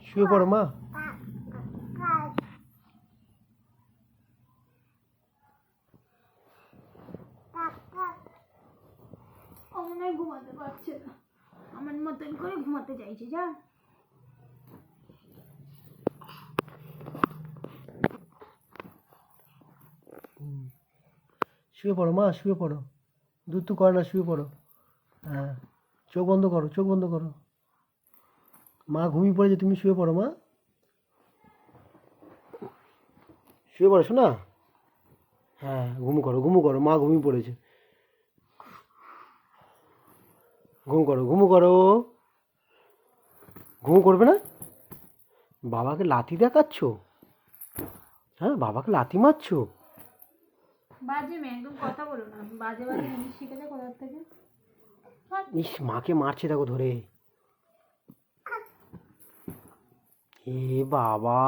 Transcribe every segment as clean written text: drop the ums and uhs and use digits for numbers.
শুয়ে পড়ো মা। ও মনে হয় ঘুমাতে পারছে না, আমার মতন করে ঘুমাতে চাইছে। যা শুয়ে পড়ো মা, শুয়ে পড়ো। দুধ তো করে না, শুয়ে পড়ো। হ্যাঁ, চোখ বন্ধ করো, চোখ বন্ধ করো। মা ঘুমিয়ে পড়েছে, তুমি শুয়ে পড়ো মা। শুয়ে পড়ো শোনা। হ্যাঁ, ঘুম করো, ঘুমু করো, মা ঘুমিয়ে পড়েছে। ঘুম করো, ঘুমু করো। ঘুম করবে না? বাবাকে লাথি দেখাচ্ছ? হ্যাঁ, বাবাকে লাথি মারছো? বাজে মেয়ে, একদম কথা বলো না। বাজে বাজে জিনিস শিখেছে কোথার থেকে? ইস, মাকে মারছে দেখো ধরে। এ বাবা,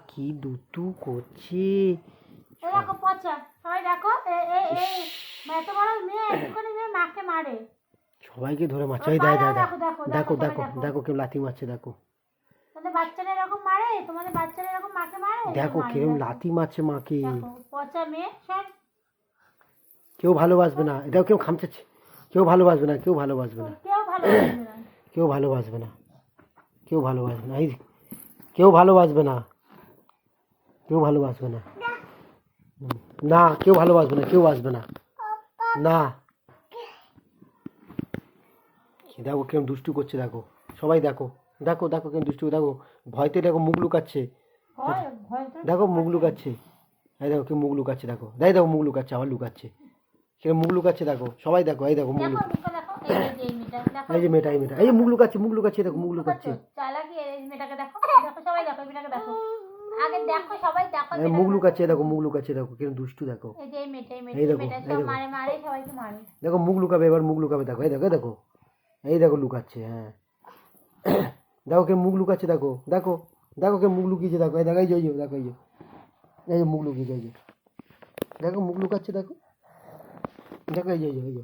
কি দুতু করছে। দেখো পচা, সবাই দেখো। এত বড় মেয়ে একটুখানি মেয়ে মাকে মারে। সবাইকে ধরে মারছে। এই দেখো, দেখো, দেখো দেখো, দেখো, দেখো কেউ লাথি মারছে, দেখো। তোমাদের বাচ্চারা এরকম মারে? তোমাদের বাচ্চারা এরকম মাকে মারে? দেখো কিরম লাথি মারছে মাকে। দেখো পচা মেয়ে সব। কেউ ভালোবাসবে না, এটাও কেউ খামচাচ্ছে। কেউ ভালোবাসবে না, কেউ ভালোবাসবে না, কেউ ভালোবাসবে না। কেউ ভালোবাসবে না, কেউ ভালোবাসবে না। এই কেউ ভালোবাসবে না, কেউ ভালোবাসবে না। না, কেউ ভালোবাসবে না, কেউ আসবে না। না, দেখো কিরম দুষ্টু করছে, দেখো সবাই দেখো। দেখো, দেখো কিরম দুষ্টু, দেখো ভয়তে দেখো মুখ লুকাচ্ছে। দেখো মুখ লুকাচ্ছে। এই দেখো কেউ মুখ লুকাচ্ছে, দেখো দেখ, দেখো মুখ লুকাচ্ছে, আবার লুকাচ্ছে। কিরম মুখ লুকাচ্ছে দেখো, সবাই দেখো। এই দেখো মুখ লুকাচ্ছে। এই যে মেয়েটা, এই মেয়েটা, এই যে মুখ লুকাচ্ছে, মুখ লুকাচ্ছে, দেখো মুখ লুকাচ্ছে। চালাকি এই মেয়েটাকে দেখো। দেখো সবাই দেখো, এই মেয়েটাকে দেখো। আগে দেখো, সবাই দেখো। মুখ লুকাচ্ছে, দেখো মুখ লুকাচ্ছে, দেখো কিরম দুষ্টু দেখো। এই যে এই মেয়েটা, এই এই দেখো, মেয়েটা এই সব দেখো। মারে মারে সবাইকে মারে। দেখো মুখ লুকাবে, এবার মুখ লুকাবে, দেখো এই দেখো, এই দেখো। এই দেখো লুকাচ্ছে, হ্যাঁ। দেখো কে মুখ লুকাচ্ছে, দেখো দেখো। দেখো কে মুখ লুকিয়েছে, দেখো এই দেখো, এই যে, এই যে, দেখো এই যে, এই যে মুখ লুকিয়েছে, এই যে দেখো মুখ লুকাচ্ছে, দেখো দেখো, এই যে, এই যে, এই যে,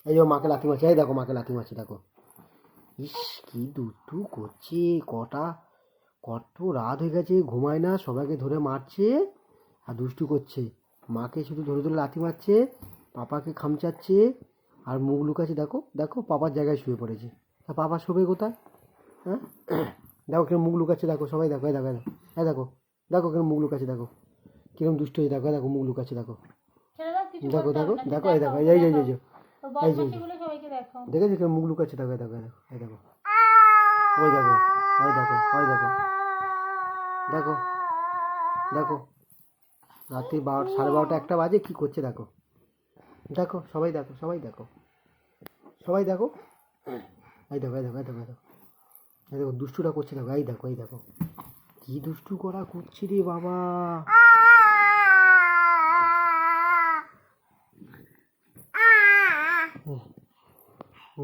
এই যে মাকে লাথি মারছে, এই দেখো মাকে লাথি মারছে, দেখো। ইস, কি দুষ্টু করছে। কত রাত হয়ে গেছে, ঘুমায় না, সবাইকে ধরে মারছে আর দুষ্টু করছে। মাকে শুধু ধরে ধরে লাথি মারছে, পাপাকে খামচাচ্ছে আর মুখ লুকাচ্ছে। দেখো দেখো, পাপার জায়গায় শুয়ে পড়েছে। তা পাপা শোবে কোথায়? হ্যাঁ, দেখো কিরম মুখ লুকাচ্ছে, দেখো সবাই দেখো। এই দেখো, এই দেখো, এই দেখো, দেখো কিরম মুখ লুকাচ্ছে, দেখো কিরম দুষ্ট হয়ে, দেখো দেখো মুখ লুকাচ্ছে, দেখো দেখো দেখো দেখো। এই দেখো, এই যে, এই যে, এই যে, এই যে, দেখেছি কিরম মুখ লুকাচ্ছে, দেখো এই দেখো, এই দেখো, ওই দেখো, ওই দেখো, ওই দেখো, দেখো দেখো। রাত্রি 12, 12:30, 1টা বাজে, কি করছে দেখো। দেখো সবাই দেখো, সবাই দেখো, সবাই দেখো। এই দেখো, এই দেখো, এই দেখো, এই দেখো, এই দেখো দুষ্টুটা করছে, দেখো এই দেখো, এই দেখো কি দুষ্টু করা করছে রে বাবা।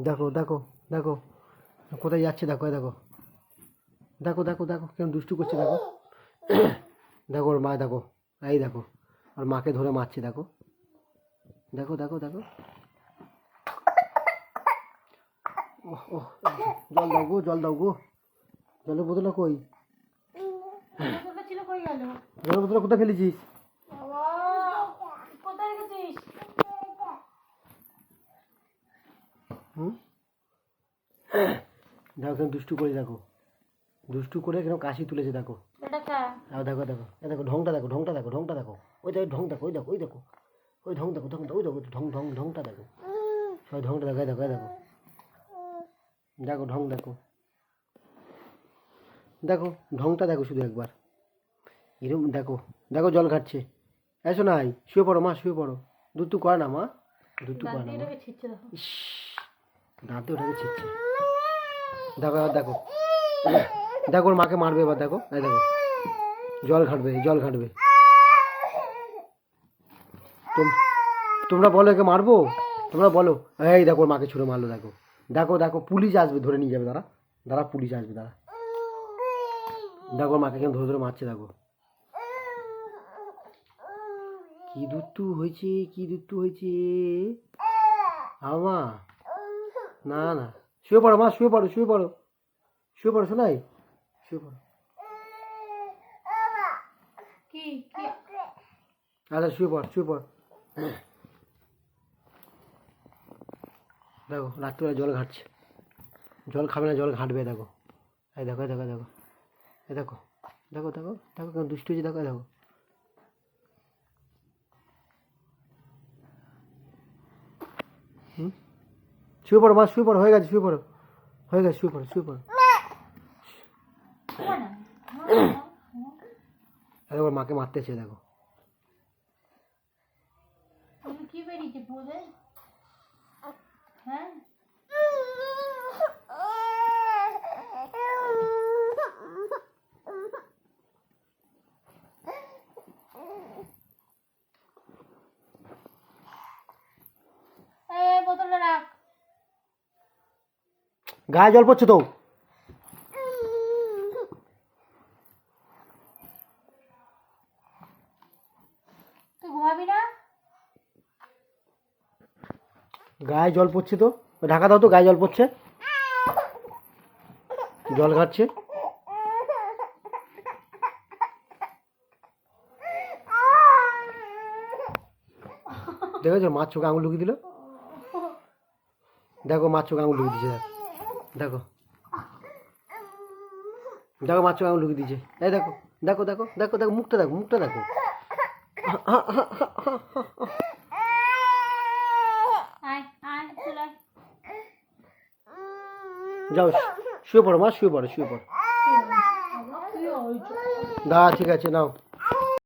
দেখো দেখো দেখো কোথায় যাচ্ছে, দেখো এই দেখো, দেখো দেখো, দেখো কেমন দুষ্টু করছে, দেখো। দেখো ওর মা, দেখো এই দেখো, আর মাকে ধরে মারছে, দেখো দেখো, দেখো দেখো। ওহ ওহ, জল দাও গো, জল দাও গো। জলের বোতলটা কই? জলের বোতলটা কোথায় ফেলেছিস? কোথায় গেছিস? হুম, দেখো কেমন দুষ্টু করে, দেখো দুষ্টু করে কেন কাশি তুলেছে, দেখো। দেখো দেখো, দেখো এই দেখো ঢংটা, দেখো ঢংটা, দেখো ঢংটা, দেখো ওই দেখো ঢং, দেখো ওই দেখো, ওই দেখো, ওই ঢং দেখো, ঢং, ওই দেখো ঢং ঢং ঢংটা দেখো, সবাই ঢংটা দেখো, এই দেখো, এই দেখো, দেখো ঢং দেখো, দেখো ঢংটা দেখো শুধু একবার। এরকম দেখো, দেখো জল খাচ্ছে। এসো নাই, শুয়ে পড়ো মা, শুয়ে পড়ো। দুধ করে না মা, দুধ করে না মা। ইস, দাঁতে ওটাকে ছিটছে। দেখো এবার দেখো, দেখো ওর মাকে মারবে এবার, দেখো এই দেখো জল ঘাটবে, জল ঘাটবে। তোমরা বলো একে মারবো, তোমরা বলো। এই দেখো ওর মাকে ছুঁড়ে মারলো, দেখো দেখো, দেখো পুলিশ আসবে, ধরে নিয়ে যাবে, দাঁড়া দাঁড়া, পুলিশ আসবে, দাঁড়া। দেখো ওর মাকে কেন ধরে ধরে মারছে, দেখো কি দুষ্টু হয়েছে, কি দুষ্টু হয়েছে। আমা, না না, শুয়ে পড়ো মা, শুয়ে পড়ো, শুয়ে পড়ো, শুয়ে পড়ো শোনাই, শুয়ে পড়ো। কি কি আচ্ছা শুয়ে পড় শুয়ে পড়। দেখো রাত্রিবেলা জল ঘাটছে, জল খাবে না, জল ঘাঁটবে। দেখো এই দেখো এই দেখো দেখো এই দেখো দেখো দেখো দেখো কেমন দুষ্টু হয়েছে, দেখো এই দেখো। শুয়ে পড়ো মা, শুয়ে পড়ো, হয়ে গেছে, শুয়ে পড়ো, হয়ে গেছে, শুয়ে পড়ো, শুয়ে পড়ো। শোনো না। দেখো মাকে মারতেছে, দেখো। তুমি কি বেরিয়েছে পদে? হ্যাঁ এই বোতলটা রাখ। গায়ে জল পড়ছে তো। তুই ঘুমাবি না? গায়ে জল পড়ছে তো, ঢাকা দাও তো, গায়ে জল পড়ছে, জল ঘাটছে। দেখেছো মাছ চোখে আঙুল ঢুকিয়ে দিল, দেখো মাছ চোখে আঙুল ঢুকিয়ে দিচ্ছে, দেখো দেখো মাছ চোখে আঙুল ঢুকিয়ে দিচ্ছে, এই দেখো দেখো দেখো দেখো দেখো মুখটা দেখো, মুখটা দেখো। আয় আয় চলে আয়। যাও শুয়ে পড়ো মা, শুয়ে পড়ো, শুয়ে পড়ো। কি হয়েছে? দা ঠিক আছে নাও।